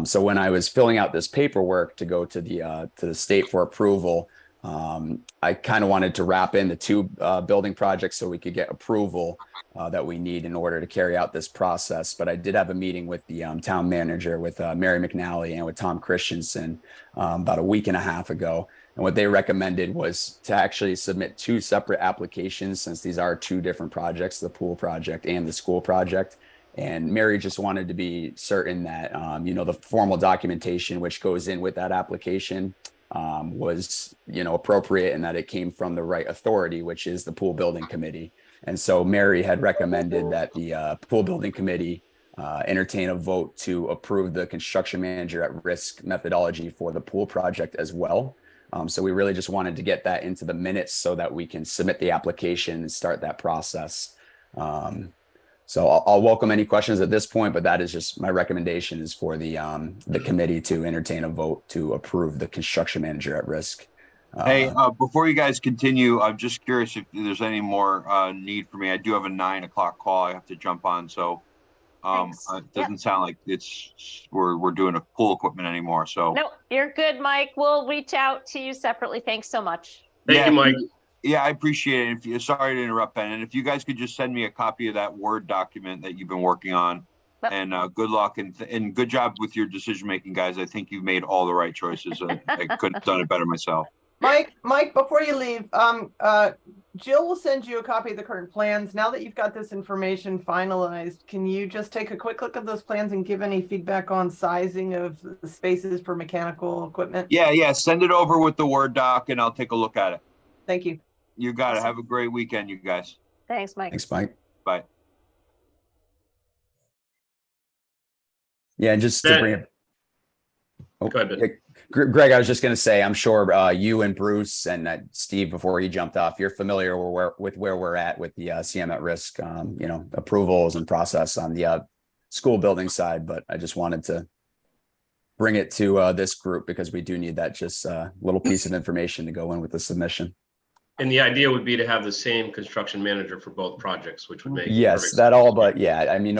so when I was filling out this paperwork to go to the state for approval, I kind of wanted to wrap in the two building projects so we could get approval that we need in order to carry out this process. But I did have a meeting with the town manager, with Mary McNally and with Tom Christensen about a week and a half ago. And what they recommended was to actually submit two separate applications, since these are two different projects, the pool project and the school project. And Mary just wanted to be certain that, the formal documentation which goes in with that application was appropriate, and that it came from the right authority, which is the pool building committee. And so Mary had recommended that the pool building committee entertain a vote to approve the construction manager at risk methodology for the pool project as well. So we really just wanted to get that into the minutes so that we can submit the application and start that process. So I'll welcome any questions at this point, but that is just my recommendation, is for the committee to entertain a vote to approve the construction manager at risk. Hey, before you guys continue, I'm just curious if there's any more need for me. I do have a 9 o'clock call I have to jump on, so it doesn't sound like we're doing a pool equipment anymore. So No, you're good, Mike. We'll reach out to you separately. Thanks so much. Thank you, Mike. Yeah, I appreciate it. Sorry to interrupt, Ben. And if you guys could just send me a copy of that Word document that you've been working on. Yep. And good luck and good job with your decision making, guys. I think you've made all the right choices. I couldn't have done it better myself. Mike, before you leave, Jill will send you a copy of the current plans. Now that you've got this information finalized, can you just take a quick look at those plans and give any feedback on sizing of the spaces for mechanical equipment? Yeah. Send it over with the Word doc and I'll take a look at it. Thank you. You got it. Have a great weekend, you guys. Thanks, Mike. Thanks, Mike. Bye. Yeah, and just to bring it. Oh, Go ahead, Ben. yeah, Greg, I was just going to say, I'm sure you and Bruce and Steve, before he jumped off, you're familiar with where we're at with the CM at risk, approvals and process on the school building side. But I just wanted to bring it to this group because we do need that just little piece of information to go in with the submission. And the idea would be to have the same construction manager for both projects, which would make Yes, perfect that sense. all, but yeah, I mean,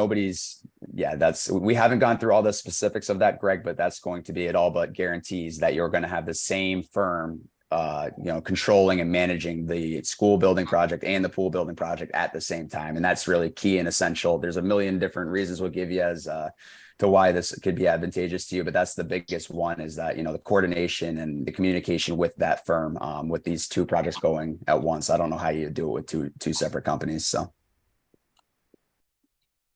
we haven't gone through all the specifics of that, Greg, but that's going to be, it all but guarantees that you're going to have the same firm controlling and managing the school building project and the pool building project at the same time. And that's really key and essential. There's a million different reasons we'll give you as to why this could be advantageous to you, but that's the biggest one, is that, the coordination and the communication with that firm, with these two projects going at once. I don't know how you do it with two separate companies. So.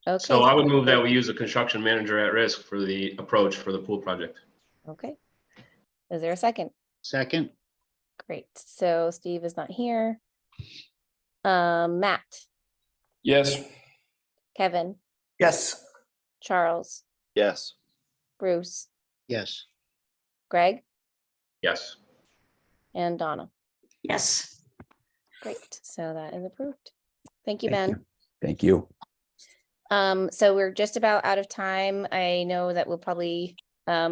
Okay. So I would move that we use a construction manager at risk for the approach for the pool project. Okay. Is there a second? Second. Great. So Steve is not here. Matt, Yes. Kevin, Yes. Charles, Yes. Bruce, Yes. Greg, Yes. and Donna. Yes. Great. So that is approved. Thank you, Ben. Thank you. So we're just about out of time. I know that we'll probably, I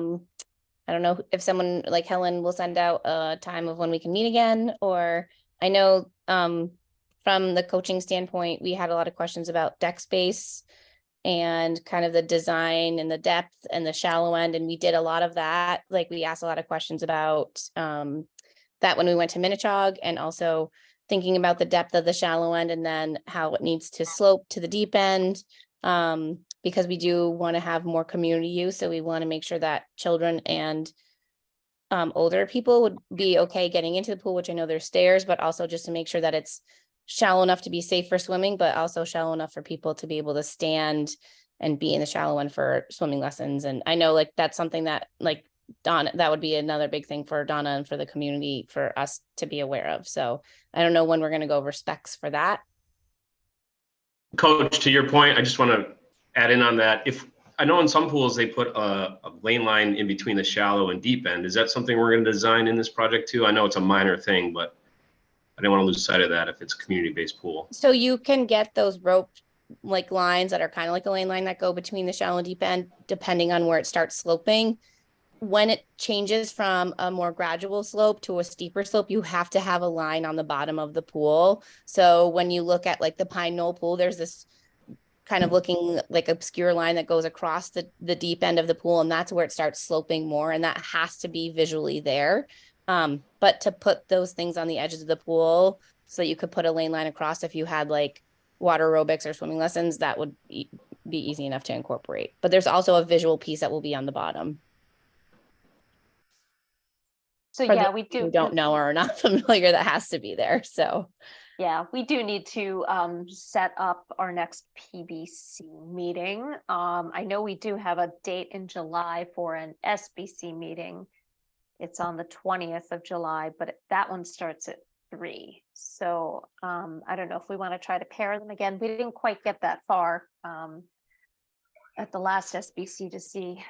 don't know if someone like Helen will send out a time of when we can meet again, or I know, from the coaching standpoint, we had a lot of questions about deck space and kind of the design and the depth and the shallow end. And we did a lot of that. Like, we asked a lot of questions about, that when we went to Minichog, and also thinking about the depth of the shallow end and then how it needs to slope to the deep end. Because we do want to have more community use. So we want to make sure that children and older people would be okay getting into the pool, which I know there's stairs, but also just to make sure that it's shallow enough to be safe for swimming, but also shallow enough for people to be able to stand and be in the shallow end for swimming lessons. And I know, like, that's something that, like, Donna, that would be another big thing for Donna and for the community for us to be aware of. So I don't know when we're going to go over specs for that. Coach, to your point, I just want to add in on that. If I know in some pools they put a lane line in between the shallow and deep end. Is that something we're going to design in this project too? I know it's a minor thing, but I didn't want to lose sight of that if it's a community-based pool. So you can get those rope like lines that are kind of like a lane line that go between the shallow and deep end, depending on where it starts sloping. When it changes from a more gradual slope to a steeper slope, you have to have a line on the bottom of the pool. So when you look at like the Pine Knoll pool, there's this kind of looking like obscure line that goes across the deep end of the pool, and that's where it starts sloping more, and that has to be visually there. But to put those things on the edges of the pool so that you could put a lane line across if you had like water aerobics or swimming lessons, that would be easy enough to incorporate. But there's also a visual piece that will be on the bottom. So For yeah, those we do. who don't know or are not familiar, that has to be there. So Yeah, we do need to set up our next PBC meeting. I know we do have a date in July for an SBC meeting. It's on the 20th of July, but that one starts at 3. So I don't know if we want to try to pair them again. We didn't quite get that far at the last SBC to see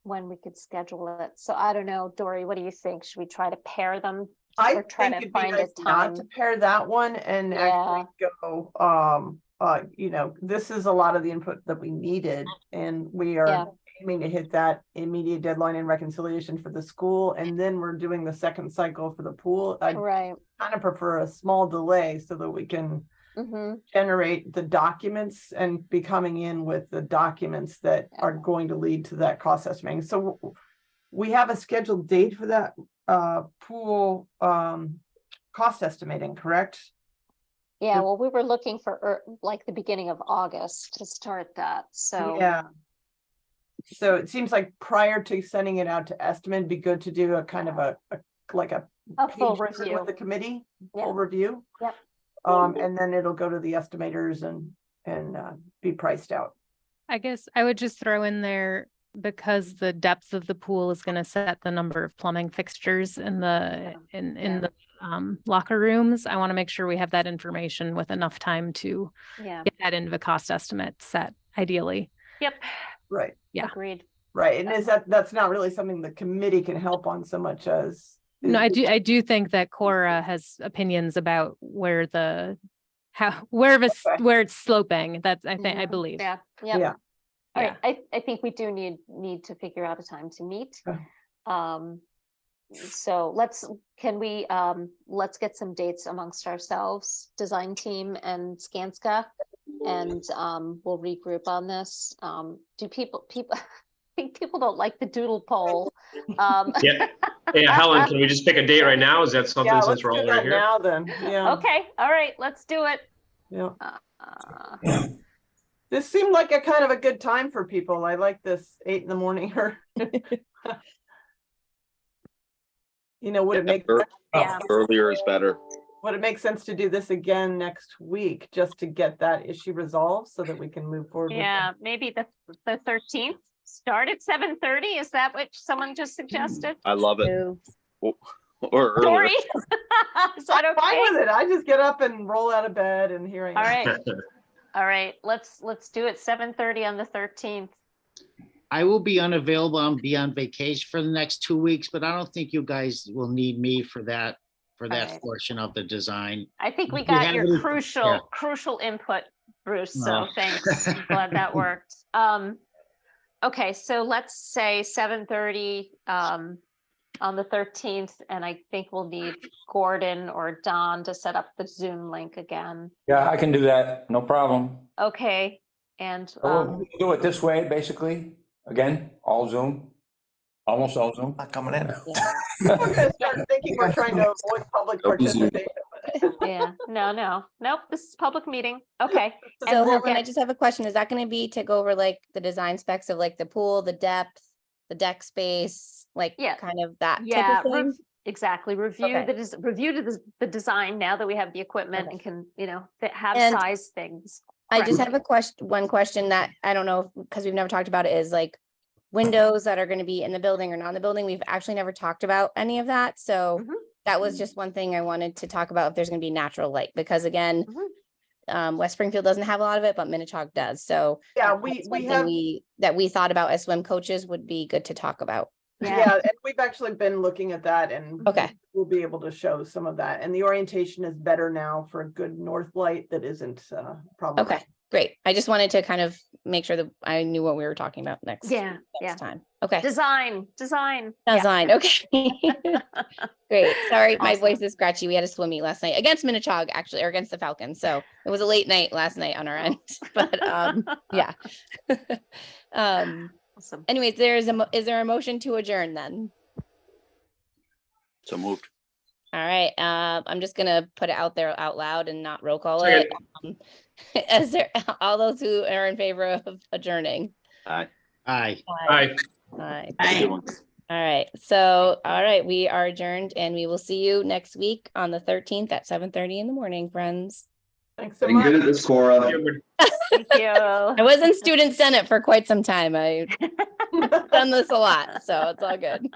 when we could schedule it. So I don't know, Dory, what do you think? Should we try to pair them? I Or try think to it'd be find a nice not time. to pair that one and actually go, this is a lot of the input that we needed, and we are Yeah. aiming to hit that immediate deadline and reconciliation for the school, and then we're doing the second cycle for the pool. I Right. kind of prefer a small delay so that we can Mm-hmm. generate the documents and be coming in with the documents that are going to lead to that cost estimating. So we have a scheduled date for that pool cost estimating, correct? Yeah, well, we were looking for like the beginning of August to start that. So Yeah. So it seems like prior to sending it out to estimate, it'd be good to do a kind of a full page review with the committee, Yeah. full review. Yep. And then it'll go to the estimators and be priced out. I guess I would just throw in there, because the depth of the pool is going to set the number of plumbing fixtures in the locker rooms. I want to make sure we have that information with enough time to get that into the cost estimate set, ideally. Yep. Right. Yeah. Agreed. Right. And that's not really something the committee can help on so much as. No, I do think that Cora has opinions about where it's sloping. That's I believe. Yeah. Yep. Yeah. All right. I think we do need to figure out a time to meet. So let's get some dates amongst ourselves, design team and Skanska, and we'll regroup on this. Do people I think people don't like the doodle poll. Yeah, Yeah, Helen, can we just pick a date right now? Is that something Yeah, let's since we're do all right that here? now then. Yeah. Okay, all right, let's do it. Yeah. Uh, This seemed like a kind of a good time for people. I like this 8 in the morning or would it make Yeah. Earlier is better. would it make sense to do this again next week just to get that issue resolved so that we can move forward with Yeah, maybe the 13th, start at 7:30. Is that what someone just suggested? I love it. So, Or earlier. Sorry. Is that I'm fine okay? with it. I just get up and roll out of bed and here I am. All right. All right, let's do it 7:30 on the 13th. I will be unavailable. I'll be on vacation for the next 2 weeks, but I don't think you guys will need me for that right. portion of the design. I think we If you got have your any- crucial input, Bruce. So No. thanks. I'm glad that worked. Okay, so let's say 7:30 on the 13th, and I think we'll need Gordon or Don to set up the Zoom link again. Yeah, I can do that. No problem. Okay, and We can do it this way, basically. Again, all Zoom, almost all Zoom. Not coming in. I'm gonna start thinking we're trying to avoid public participation. yeah, nope. This is a public meeting. Okay, so and we'll Helen, I get just have a question. Is that going to be to go over like the design specs of like the pool, the depth, the deck space, like Yeah. kind of that yeah, type of thing? exactly. Review Okay. the design now that we have the equipment Okay. and can have And size things. I just Correct. have one question that I don't know, because we've never talked about it, is like windows that are going to be in the building or not in the building. We've actually never talked about any of that. So Mhm. that was just one thing I wanted to talk about, if there's going to be natural light, because again, West Springfield doesn't have a lot of it, but Minnetonka does. So Yeah, that's we something have, that we thought about as swim coaches would be good to talk about. yeah, and we've actually been looking at that and Okay. we'll be able to show some of that. And the orientation is better now for a good north light that isn't problematic. Okay, great. I just wanted to kind of make sure that I knew what we were talking about next Yeah. time. Okay. Design. Design. Okay. Great. Sorry, my Awesome. voice is scratchy. We had a swim meet last night against Minnetonka, actually, or against the Falcons. So it was a late night last night on our end. But yeah. Awesome. Anyways, is there a motion to adjourn then? So moved. All right. I'm just gonna put it out there out loud and not roll call it. Is there all those who are in favor of adjourning? Aye. Aye. Aye. Aye. Good one. All right. So, all right, we are adjourned and we will see you next week on the 13th at 7:30 in the morning, friends. Thanks so Getting much. good at this, Cora. Thank you. I was in student senate for quite some time. I've done this a lot, so it's all good.